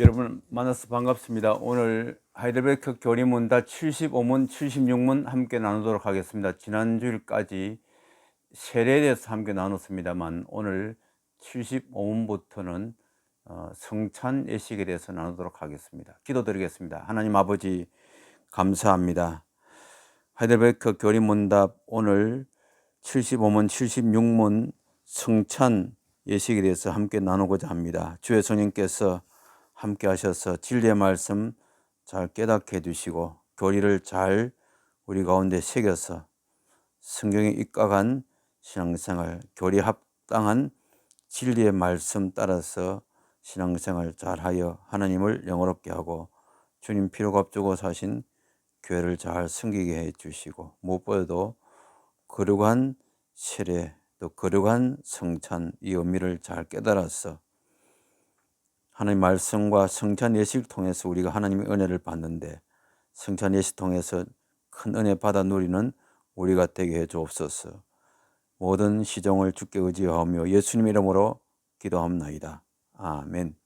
여러분 만나서 반갑습니다. 오늘 하이델베르크 교리문답 75문, 76문 함께 나누도록 하겠습니다. 지난 주일까지 세례에 대해서 함께 나눴습니다만 오늘 75문부터는 성찬 예식에 대해서 나누도록 하겠습니다. 기도드리겠습니다. 하나님 아버지 감사합니다. 하이델베르크 교리문답 오늘 75문, 76문 성찬 예식에 대해서 함께 나누고자 합니다. 주의 성령께서 함께 하셔서 진리의 말씀 잘 깨닫게 해주시고 교리를 잘 우리 가운데 새겨서 성경에 입각한 신앙생활, 교리 합당한 진리의 말씀 따라서 신앙생활 잘하여 하나님을 영화롭게 하고 주님 피로 값주고 사신 교회를 잘 섬기게 해주시고 무엇보다도 거룩한 세례 또 거룩한 성찬 이 의미를 잘 깨달아서 하나님 말씀과 성찬 예식을 통해서 우리가 하나님의 은혜를 받는데 성찬 예식 통해서 큰 은혜 받아 누리는 우리가 되게 해 주옵소서. 모든 시종을 주께 의지하며 예수님 이름으로 기도합나이다. 아멘.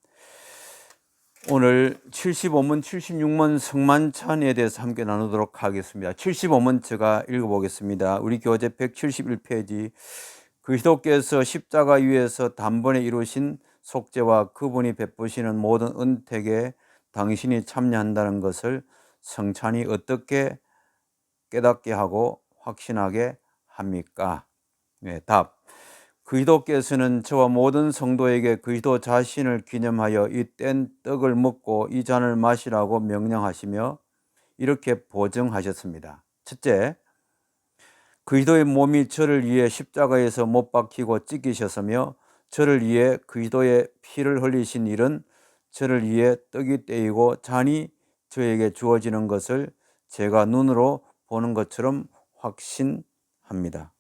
오늘 75문, 76문 성만찬에 대해서 함께 나누도록 하겠습니다. 75문 제가 읽어보겠습니다. 우리 교재 171페이지 그리스도께서 십자가 위에서 단번에 이루신 속죄와 그분이 베푸시는 모든 은택에 당신이 참여한다는 것을 성찬이 어떻게 깨닫게 하고 확신하게 합니까? 네, 답. 그리스도께서는 저와 모든 성도에게 그리스도 자신을 기념하여 이 뗀 떡을 먹고 이 잔을 마시라고 명령하시며 이렇게 보증하셨습니다. 첫째, 그리스도의 몸이 저를 위해 십자가에서 못 박히고 찢기셨으며 저를 위해 그리스도의 피를 흘리신 일은 저를 위해 떡이 떼이고 잔이 저에게 주어지는 것을 제가 눈으로 보는 것처럼 확실합니다.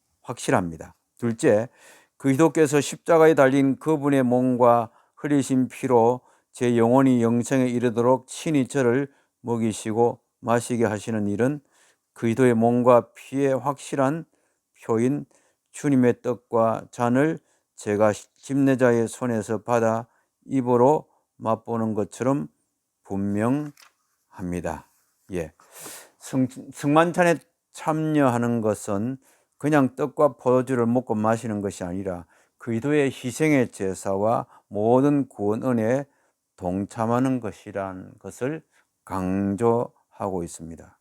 둘째, 그리스도께서 십자가에 달린 그분의 몸과 흘리신 피로 제 영혼이 영생에 이르도록 친히 저를 먹이시고 마시게 하시는 일은 그리스도의 몸과 피의 확실한 표인 주님의 떡과 잔을 제가 집례자의 손에서 받아 입으로 맛보는 것처럼 분명합니다. 예. 성만찬에 참여하는 것은 그냥 떡과 포도주를 먹고 마시는 것이 아니라 그리스도의 희생의 제사와 모든 구원 은혜에 동참하는 것이라는 것을 강조하고 있습니다.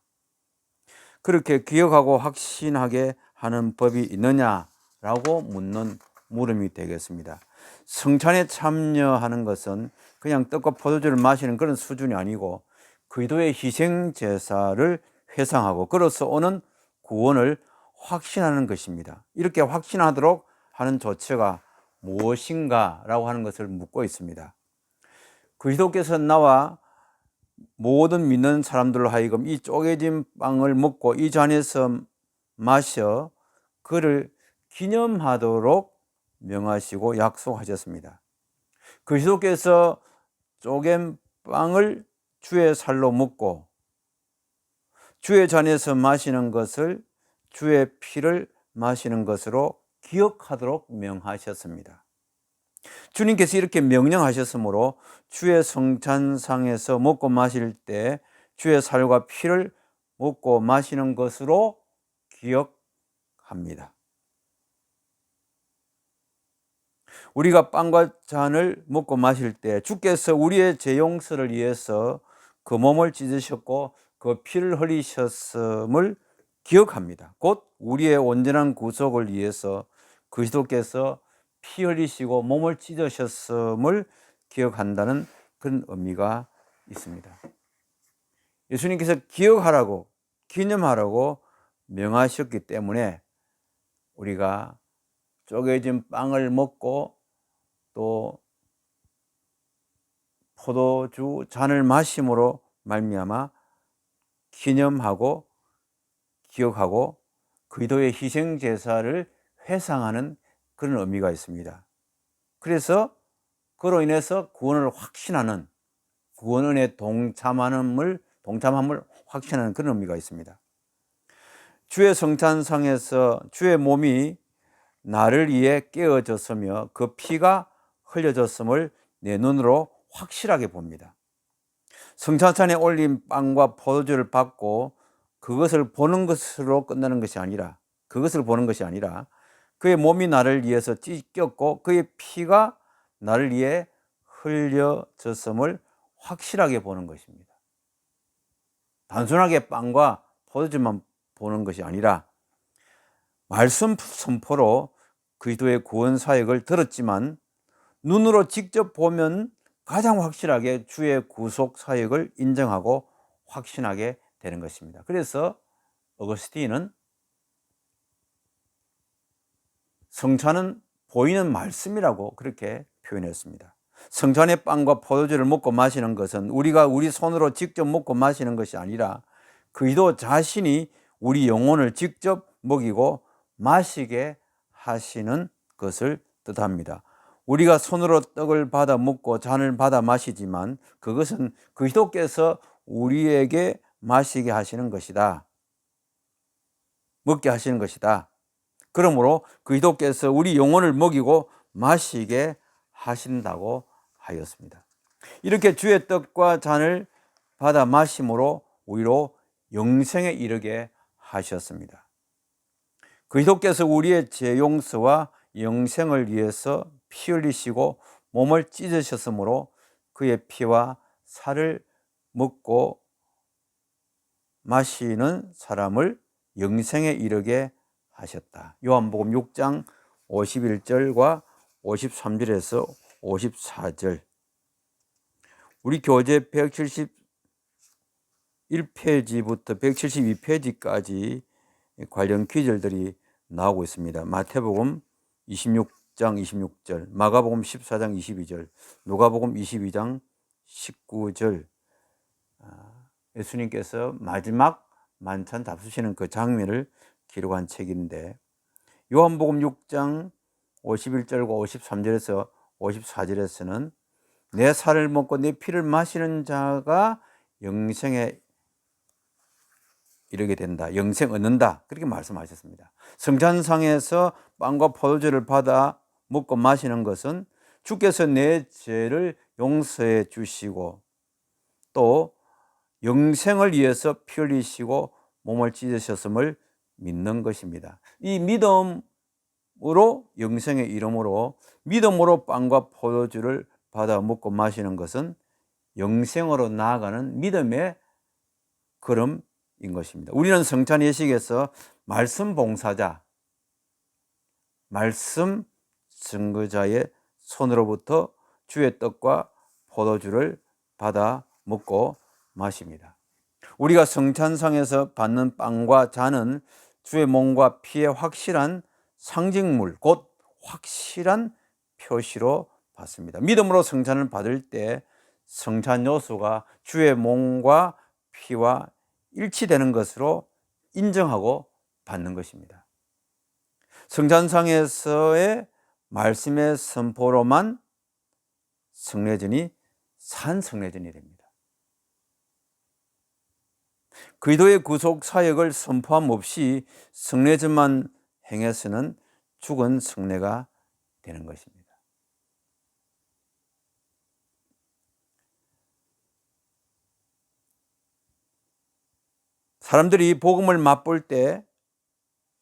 그렇게 기억하고 확신하게 하는 법이 있느냐라고 묻는 물음이 되겠습니다. 성찬에 참여하는 것은 그냥 떡과 포도주를 마시는 그런 수준이 아니고 그리스도의 희생 제사를 회상하고 그로서 오는 구원을 확신하는 것입니다. 이렇게 확신하도록 하는 조처가 무엇인가라고 하는 것을 묻고 있습니다. 그리스도께서 나와 모든 믿는 사람들로 하여금 이 쪼개진 빵을 먹고 이 잔에서 마셔 그를 기념하도록 명하시고 약속하셨습니다. 그리스도께서 쪼갠 빵을 주의 살로 먹고 주의 잔에서 마시는 것을 주의 피를 마시는 것으로 기억하도록 명하셨습니다. 주님께서 이렇게 명령하셨으므로 주의 성찬상에서 먹고 마실 때 주의 살과 피를 먹고 마시는 것으로 기억합니다. 우리가 빵과 잔을 먹고 마실 때 주께서 우리의 죄 용서를 위해서 그 몸을 찢으셨고 그 피를 흘리셨음을 기억합니다. 곧 우리의 온전한 구속을 위해서 그리스도께서 피 흘리시고 몸을 찢으셨음을 기억한다는 그런 의미가 있습니다. 예수님께서 기억하라고 기념하라고 명하셨기 때문에 우리가 쪼개진 빵을 먹고 또 포도주 잔을 마심으로 말미암아 기념하고 기억하고 그리스도의 희생 제사를 회상하는 그런 의미가 있습니다. 그래서 그로 인해서 구원을 확신하는 구원 은혜에 동참함을 확신하는 그런 의미가 있습니다. 주의 성찬상에서 주의 몸이 나를 위해 깨어졌으며 그 피가 흘려졌음을 내 눈으로 확실하게 봅니다. 성찬산에 올린 빵과 포도주를 받고 그것을 보는 것으로 끝나는 것이 아니라, 그의 몸이 나를 위해서 찢겼고 그의 피가 나를 위해 흘려졌음을 확실하게 보는 것입니다. 단순하게 빵과 포도주만 보는 것이 아니라 말씀 선포로 그리스도의 구원 사역을 들었지만 눈으로 직접 보면 가장 확실하게 주의 구속 사역을 인정하고 확신하게 되는 것입니다. 그래서 어거스틴은 성찬은 보이는 말씀이라고 그렇게 표현했습니다. 성찬의 빵과 포도주를 먹고 마시는 것은 우리가 우리 손으로 직접 먹고 마시는 것이 아니라 그리스도 자신이 우리 영혼을 직접 먹이고 마시게 하시는 것을 뜻합니다. 우리가 손으로 떡을 받아 먹고 잔을 받아 마시지만 그것은 그리스도께서 우리에게 마시게 하시는 것이다. 먹게 하시는 것이다. 그러므로 그리스도께서 우리 영혼을 먹이고 마시게 하신다고 하였습니다. 이렇게 주의 떡과 잔을 받아 마심으로 우리로 영생에 이르게 하셨습니다. 그리스도께서 우리의 죄 용서와 영생을 위해서 피 흘리시고 몸을 찢으셨으므로 그의 피와 살을 먹고 마시는 사람을 영생에 이르게 하셨다. 요한복음 6장 51절과 53절에서 54절. 우리 교재 171페이지부터 172페이지까지 관련 구절들이 나오고 있습니다. 마태복음 26장 26절, 마가복음 14장 22절, 누가복음 22장 19절. 예수님께서 마지막 만찬 잡수시는 그 장면을 기록한 책인데, 요한복음 6장 51절과 53절에서 54절에서는 내 살을 먹고 내 피를 마시는 자가 영생에 이르게 된다, 영생 얻는다, 그렇게 말씀하셨습니다. 성찬상에서 빵과 포도주를 받아 먹고 마시는 것은 주께서 내 죄를 용서해 주시고 또 영생을 위해서 피 흘리시고 몸을 찢으셨음을 믿는 것입니다. 이 믿음으로 영생의 이름으로 믿음으로 빵과 포도주를 받아 먹고 마시는 것은 영생으로 나아가는 믿음의 걸음인 것입니다. 우리는 성찬 예식에서 말씀 봉사자, 말씀 증거자의 손으로부터 주의 떡과 포도주를 받아 먹고 마십니다. 우리가 성찬상에서 받는 빵과 잔은 주의 몸과 피의 확실한 상징물, 곧 확실한 표시로 받습니다. 믿음으로 성찬을 받을 때 성찬 요소가 주의 몸과 피와 일치되는 것으로 인정하고 받는 것입니다. 성찬상에서의 말씀의 선포로만 성례전이 산 성례전이 됩니다. 그리스도의 구속 사역을 선포함 없이 성례전만 행해서는 죽은 성례가 되는 것입니다. 사람들이 복음을 맛볼 때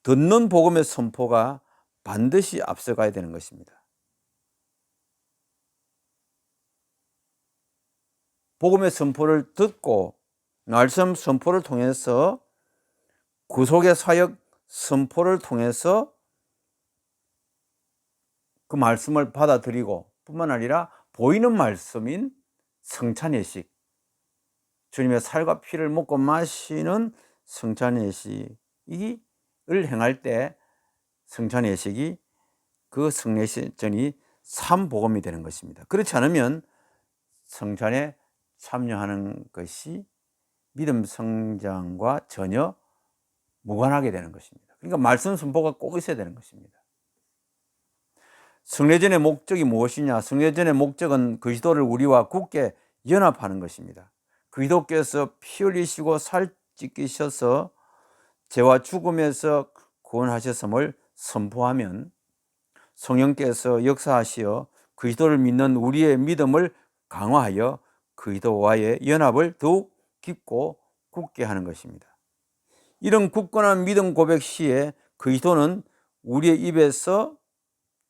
듣는 복음의 선포가 반드시 앞서가야 되는 것입니다. 복음의 선포를 듣고 말씀 선포를 통해서 구속의 사역 선포를 통해서 그 말씀을 받아들이고 뿐만 아니라 보이는 말씀인 성찬예식, 주님의 살과 피를 먹고 마시는 성찬예식을 행할 때 성찬예식이 그 성례전이 삼복음이 되는 것입니다. 그렇지 않으면 성찬에 참여하는 것이 믿음 성장과 전혀 무관하게 되는 것입니다. 그러니까 말씀 선포가 꼭 있어야 되는 것입니다. 성례전의 목적이 무엇이냐? 성례전의 목적은 그리스도를 우리와 굳게 연합하는 것입니다. 그리스도께서 피 흘리시고 살 찢기셔서 죄와 죽음에서 구원하셨음을 선포하면 성령께서 역사하시어 그리스도를 믿는 우리의 믿음을 강화하여 그리스도와의 연합을 더욱 깊고 굳게 하는 것입니다. 이런 굳건한 믿음 고백 시에 그리스도는 우리의 입에서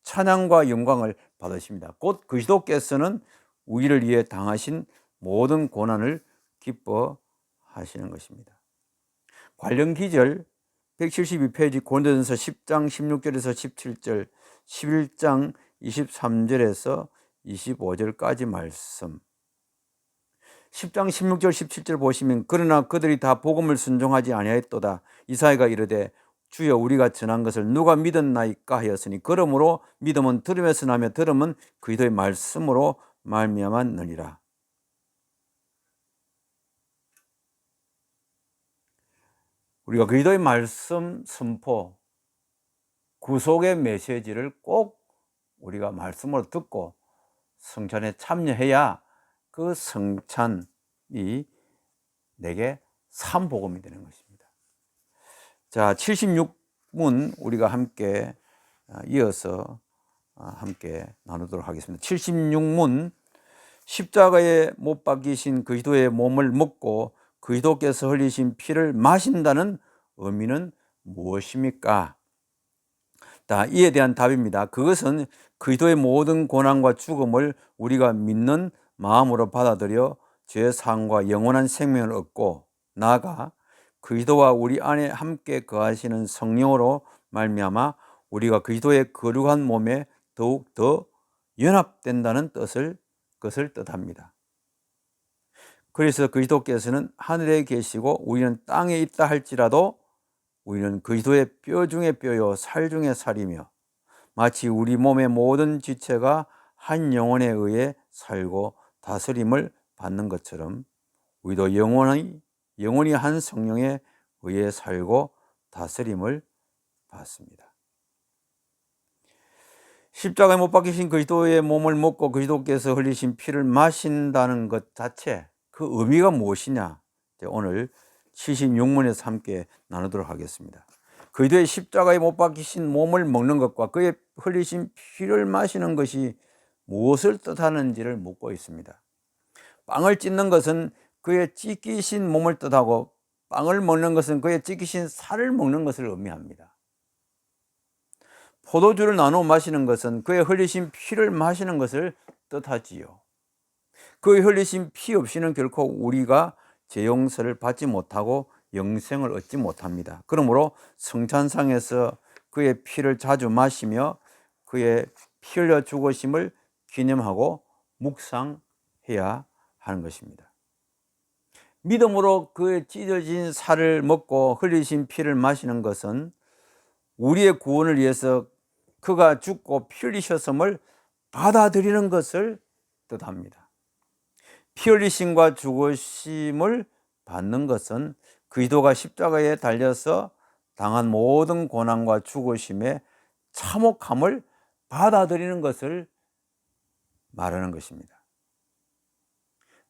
찬양과 영광을 받으십니다. 곧 그리스도께서는 우리를 위해 당하신 모든 고난을 기뻐하시는 것입니다. 관련 기절 172페이지 고린도전서 10장 16절에서 17절, 11장 23절에서 25절까지 말씀. 10장 16절 17절 보시면 그러나 그들이 다 복음을 순종하지 아니하였도다. 이사야가 이르되 주여 우리가 전한 것을 누가 믿었나이까 하였으니 그러므로 믿음은 들음에서 나며 들음은 그리스도의 말씀으로 말미암았느니라. 우리가 그리스도의 말씀 선포, 구속의 메시지를 꼭 우리가 말씀으로 듣고 성찬에 참여해야 그 성찬이 내게 삼복음이 되는 것입니다. 자, 76문 우리가 함께 이어서 함께 나누도록 하겠습니다. 76문 십자가에 못 박히신 그리스도의 몸을 먹고 그리스도께서 흘리신 피를 마신다는 의미는 무엇입니까? 이에 대한 답입니다. 그것은 그리스도의 모든 고난과 죽음을 우리가 믿는 마음으로 받아들여 죄 사함과 영원한 생명을 얻고 나아가 그리스도와 우리 안에 함께 거하시는 성령으로 말미암아 우리가 그리스도의 거룩한 몸에 더욱 더 연합된다는 것을 뜻합니다. 그래서 그리스도께서는 하늘에 계시고 우리는 땅에 있다 할지라도 우리는 그리스도의 뼈 중에 뼈요 살 중에 살이며 마치 우리 몸의 모든 지체가 한 영혼에 의해 살고 다스림을 받는 것처럼 우리도 영원히 한 성령에 의해 살고 다스림을 받습니다. 십자가에 못 박히신 그리스도의 몸을 먹고 그리스도께서 흘리신 피를 마신다는 것 자체, 그 의미가 무엇이냐? 오늘 76문에서 함께 나누도록 하겠습니다. 그리스도의 십자가에 못 박히신 몸을 먹는 것과 그의 흘리신 피를 마시는 것이 무엇을 뜻하는지를 묻고 있습니다. 빵을 찢는 것은 그의 찢기신 몸을 뜻하고 빵을 먹는 것은 그의 찢기신 살을 먹는 것을 의미합니다. 포도주를 나누어 마시는 것은 그의 흘리신 피를 마시는 것을 뜻하지요. 그의 흘리신 피 없이는 결코 우리가 죄 용서를 받지 못하고 영생을 얻지 못합니다. 그러므로 성찬상에서 그의 피를 자주 마시며 그의 피 흘려 죽으심을 기념하고 묵상해야 하는 것입니다. 믿음으로 그의 찢어진 살을 먹고 흘리신 피를 마시는 것은 우리의 구원을 위해서 그가 죽고 피 흘리셨음을 받아들이는 것을 뜻합니다. 피 흘리심과 죽으심을 받는 것은 그리스도가 십자가에 달려서 당한 모든 고난과 죽으심의 참혹함을 받아들이는 것을 말하는 것입니다.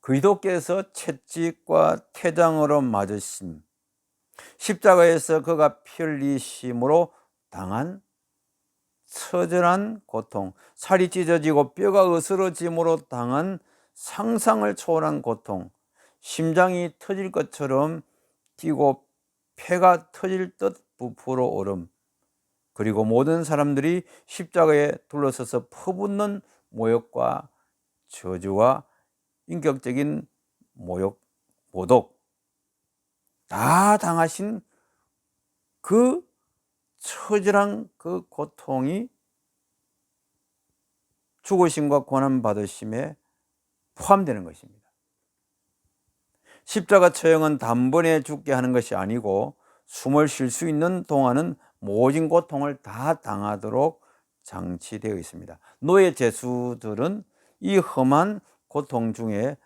그리스도께서 채찍과 태장으로 맞으심, 십자가에서 그가 피 흘리심으로 당한 처절한 고통, 살이 찢어지고 뼈가 으스러짐으로 당한 상상을 초월한 고통, 심장이 터질 것처럼 뛰고 폐가 터질 듯 부풀어 오름, 그리고 모든 사람들이 십자가에 둘러서서 퍼붓는 모욕과 저주와 인격적인 모독 다 당하신 그 처절한 그 고통이 죽으심과 고난받으심에 포함되는 것입니다. 십자가 처형은 단번에 죽게 하는 것이 아니고 숨을 쉴 수 있는 동안은 모진 고통을 다 당하도록 장치되어 있습니다. 노예 죄수들은 이 험한 고통 중에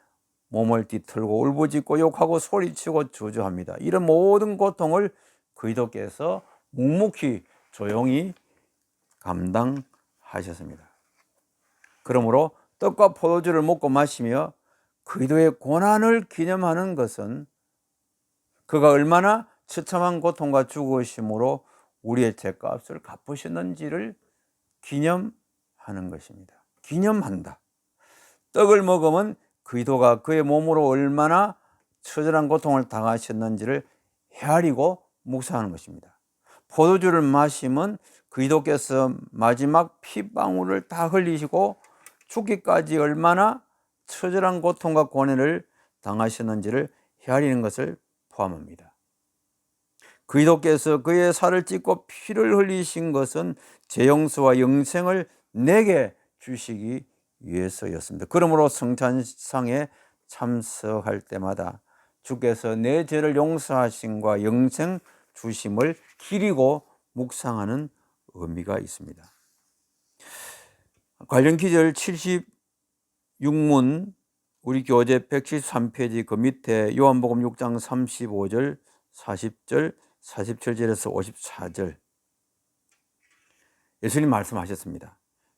몸을 뒤틀고 울부짖고 욕하고 소리치고 저주합니다. 이런 모든 고통을 그리스도께서 묵묵히 조용히 감당하셨습니다. 그러므로 떡과 포도주를 먹고 마시며 그리스도의 고난을 기념하는 것은 그가 얼마나 처참한 고통과 죽으심으로 우리의 죄값을 갚으셨는지를 기념하는 것입니다. 기념한다. 떡을 먹으면 그리스도가 그의 몸으로 얼마나 처절한 고통을 당하셨는지를 헤아리고 묵상하는 것입니다. 포도주를 마시면 그리스도께서 마지막 피방울을 다 흘리시고 죽기까지 얼마나 처절한 고통과 고뇌를 당하셨는지를 헤아리는 것을 포함합니다. 그리스도께서 그의 살을 찢고 피를 흘리신 것은 제 용서와 영생을 내게 주시기 위해서였습니다. 그러므로 성찬상에 참석할 때마다 주께서 내 죄를 용서하심과 영생 주심을 기리고 묵상하는 의미가 있습니다. 관련 기절 76문 우리 교재 173페이지 그 밑에 요한복음 6장 35절, 40절, 47절에서 54절 예수님 말씀하셨습니다.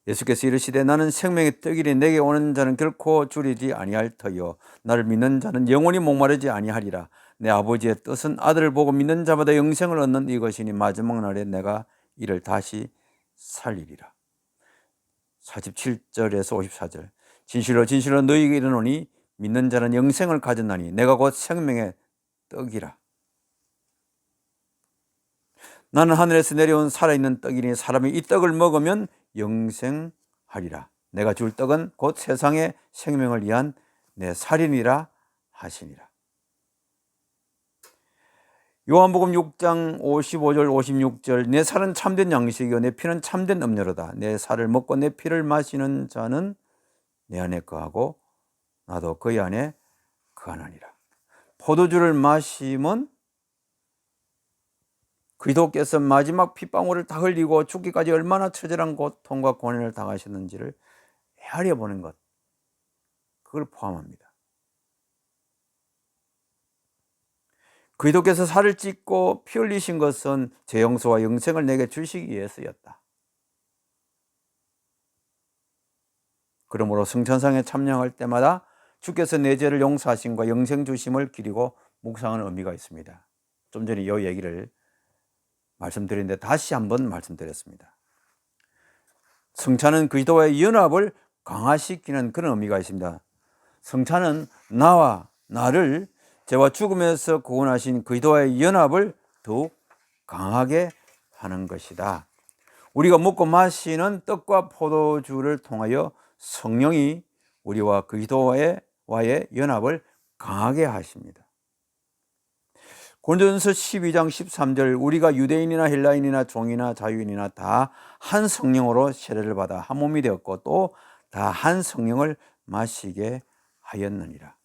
예수께서 이르시되 나는 생명의 떡이니 내게 오는 자는 결코 줄이지 아니할 터요 나를 믿는 자는 영원히 목마르지 아니하리라. 내 아버지의 뜻은 아들을 보고 믿는 자마다 영생을 얻는 이것이니 마지막 날에 내가 이를 다시 살리리라. 47절에서 54절 진실로 진실로 너희에게 이르노니 믿는 자는 영생을 가졌나니 내가 곧 생명의 떡이라. 나는 하늘에서 내려온 살아있는 떡이니 사람이 이 떡을 먹으면 영생하리라. 내가 줄 떡은 곧 세상의 생명을 위한 내 살이니라 하시니라. 요한복음 6장 55절 56절 내 살은 참된 양식이요 내 피는 참된 음료로다. 내 살을 먹고 내 피를 마시는 자는 내 안에 거하고 나도 그의 안에 거하느니라. 포도주를 마시면 그리스도께서 마지막 핏방울을 다 흘리고 죽기까지 얼마나 처절한 고통과 고난을 당하셨는지를 헤아려 보는 것, 그걸 포함합니다. 그리스도께서 살을 찢고 피 흘리신 것은 제 용서와 영생을 내게 주시기 위해서였다. 그러므로 성찬상에 참여할 때마다 주께서 내 죄를 용서하심과 영생 주심을 기리고 묵상하는 의미가 있습니다. 좀 전에 이 얘기를 말씀드렸는데 다시 한번 말씀드렸습니다. 성찬은 그리스도와의 연합을 강화시키는 그런 의미가 있습니다. 성찬은 나와 나를 죄와 죽음에서 구원하신 그리스도와의 연합을 더욱 강하게 하는 것이다. 우리가 먹고 마시는 떡과 포도주를 통하여 성령이 우리와 그리스도와의 연합을 강하게 하십니다. 고린도전서 12장 13절 우리가 유대인이나 헬라인이나 종이나 자유인이나 다 한 성령으로 세례를 받아 한 몸이 되었고 또 다 한 성령을 마시게 하였느니라.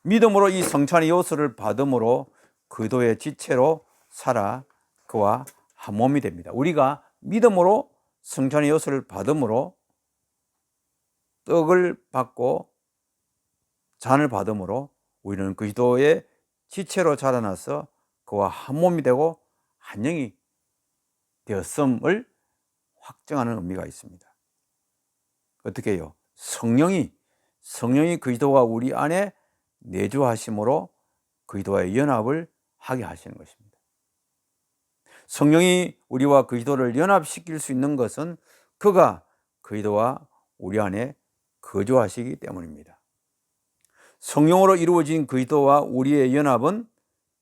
믿음으로 이 성찬의 요소를 받음으로 그리스도의 지체로 살아 그와 한 몸이 됩니다. 우리가 믿음으로 성찬의 요소를 받음으로 떡을 받고 잔을 받음으로 우리는 그리스도의 지체로 자라나서 그와 한 몸이 되고 한 영이 되었음을 확정하는 의미가 있습니다. 어떻게 해요? 성령이 그리스도와 우리 안에 내주하심으로 그리스도와의 연합을 하게 하시는 것입니다. 성령이 우리와 그리스도를 연합시킬 수 있는 것은 그가 그리스도와 우리 안에 거주하시기 때문입니다. 성령으로 이루어진 그리스도와 우리의 연합은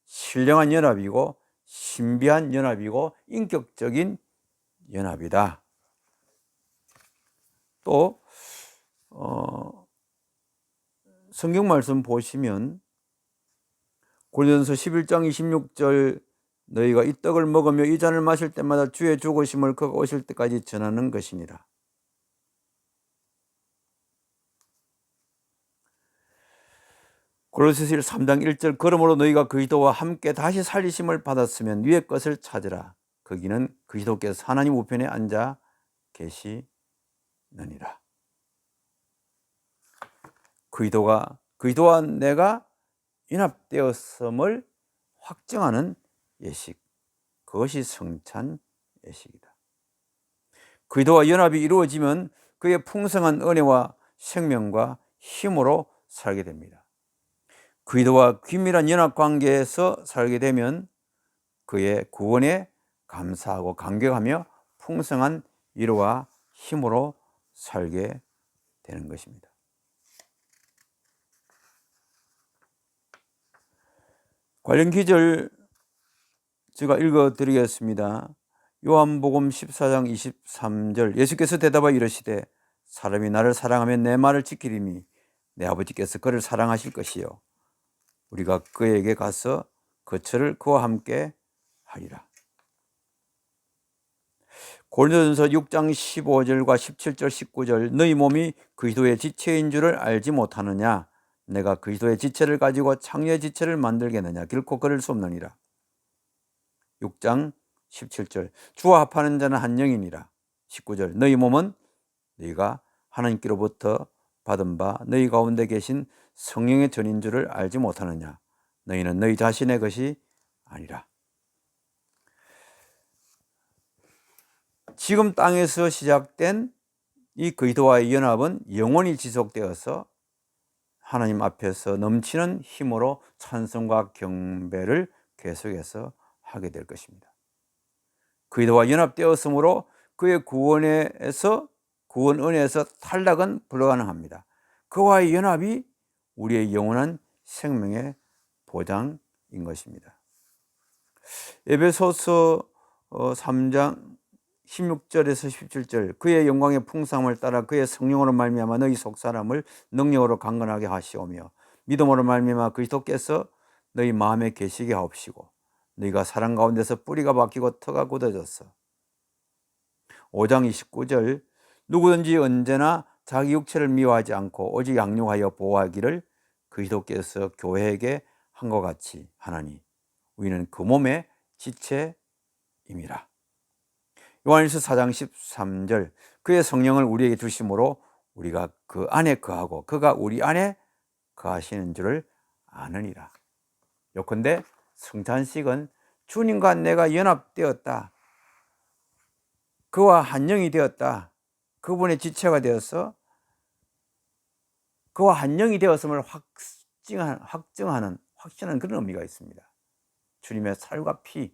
신령한 연합이고 신비한 연합이고 인격적인 연합이다. 또 성경 말씀 보시면 고린도전서 11장 26절 너희가 이 떡을 먹으며 이 잔을 마실 때마다 주의 죽으심을 그가 오실 때까지 전하는 것이니라. 골로새서 3장 1절 그러므로 너희가 그리스도와 함께 다시 살리심을 받았으면 위의 것을 찾으라. 거기는 그리스도께서 하나님 우편에 앉아 계시느니라. 그리스도와 내가 연합되었음을 확정하는 예식, 그것이 성찬 예식이다. 그리스도와 연합이 이루어지면 그의 풍성한 은혜와 생명과 힘으로 살게 됩니다. 그리스도와 긴밀한 연합 관계에서 살게 되면 그의 구원에 감사하고 감격하며 풍성한 위로와 힘으로 살게 되는 것입니다. 관련 기절 제가 읽어드리겠습니다. 요한복음 14장 23절, 예수께서 대답하여 이르시되 사람이 나를 사랑하면 내 말을 지키리니 내 아버지께서 그를 사랑하실 것이요 우리가 그에게 가서 거처를 그와 함께 하리라. 고린도전서 6장 15절과 17절 19절, 너희 몸이 그리스도의 지체인 줄을 알지 못하느냐? 내가 그리스도의 지체를 가지고 창녀의 지체를 만들겠느냐? 결코 그럴 수 없느니라. 6장 17절, 주와 합하는 자는 한 영이니라. 19절, 너희 몸은 너희가 하나님께로부터 받은 바 너희 가운데 계신 성령의 전인 줄을 알지 못하느냐? 너희는 너희 자신의 것이 아니라. 지금 땅에서 시작된 이 그리스도와의 연합은 영원히 지속되어서 하나님 앞에서 넘치는 힘으로 찬송과 경배를 계속해서 하게 될 것입니다. 그리스도와 연합되었으므로 그의 구원 은혜에서 탈락은 불가능합니다. 그와의 연합이 우리의 영원한 생명의 보장인 것입니다. 에베소서 3장 16절에서 17절, 그의 영광의 풍성함을 따라 그의 성령으로 말미암아 너희 속사람을 능력으로 강건하게 하시오며 믿음으로 말미암아 그리스도께서 너희 마음에 계시게 하옵시고 너희가 사랑 가운데서 뿌리가 박히고 터가 굳어졌어. 5장 29절, 누구든지 언제나 자기 육체를 미워하지 않고 오직 양육하여 보호하기를 그리스도께서 교회에게 한 것 같이 하나니 우리는 그 몸의 지체임이라. 요한일서 4장 13절, 그의 성령을 우리에게 주심으로 우리가 그 안에 거하고 그가 우리 안에 거하시는 줄을 아느니라. 요컨대 성찬식은 주님과 내가 연합되었다, 그와 한 영이 되었다, 그분의 지체가 되어서 그와 한 영이 되었음을 확신하는 그런 의미가 있습니다. 주님의 살과 피,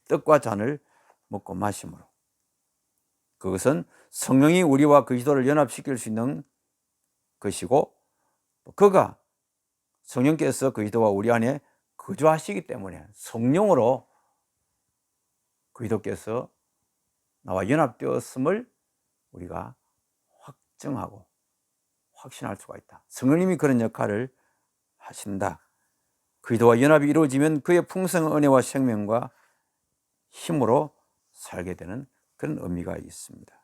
떡과 잔을 먹고 마심으로 그것은 성령이 우리와 그리스도를 연합시킬 수 있는 것이고, 그가 성령께서 그리스도와 우리 안에 거주하시기 때문에 성령으로 그리스도께서 나와 연합되었음을 우리가 확증하고 확신할 수가 있다. 성령님이 그런 역할을 하신다. 그리스도와 연합이 이루어지면 그의 풍성한 은혜와 생명과 힘으로 살게 되는 그런 의미가 있습니다.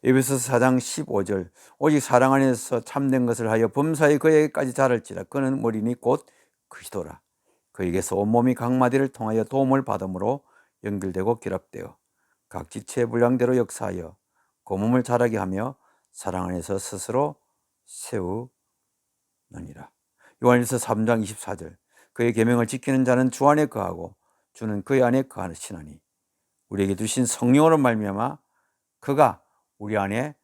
에베소서 4장 15절, 오직 사랑 안에서 참된 것을 하여 범사에 그에게까지 자랄지라. 그는 머리니 곧 그리스도라. 그에게서 온몸이 각 마디를 통하여 도움을 받음으로 연결되고 결합되어 각 지체의 분량대로 역사하여 그 몸을 자라게 하며 사랑 안에서 스스로 세우느니라. 요한일서 3장 24절, 그의 계명을 지키는 자는 주 안에 거하고 주는 그의 안에 거하시나니 우리에게 주신 성령으로 말미암아 그가 우리 안에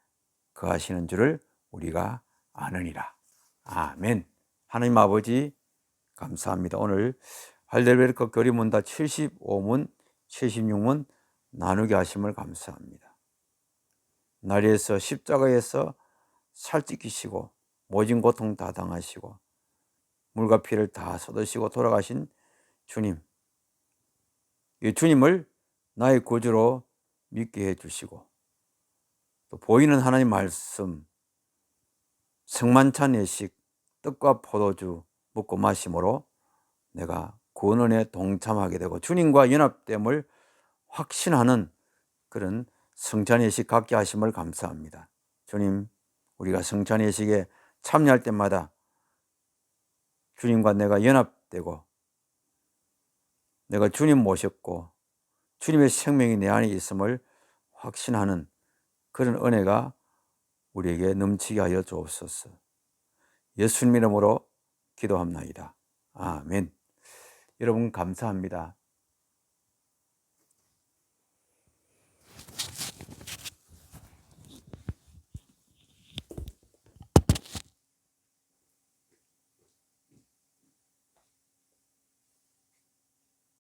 거하시는 줄을 우리가 아느니라. 아멘. 하나님 아버지 감사합니다. 오늘 할렐베르크 교리문답 75문, 76문 나누게 하심을 감사합니다. 나리에서 십자가에서 살찌키시고 모진 고통 다 당하시고 물과 피를 다 쏟으시고 돌아가신 주님, 이 주님을 나의 구주로 믿게 해주시고 또 보이는 하나님 말씀, 성만찬 예식, 떡과 포도주 먹고 마심으로 내가 구원 은혜에 동참하게 되고 주님과 연합됨을 확신하는 그런 성찬 예식 갖게 하심을 감사합니다. 주님, 우리가 성찬 예식에 참여할 때마다 주님과 내가 연합되고 내가 주님 모셨고 주님의 생명이 내 안에 있음을 확신하는 그런 은혜가 우리에게 넘치게 하여 주옵소서. 예수님 이름으로 기도합나이다. 아멘. 여러분 감사합니다.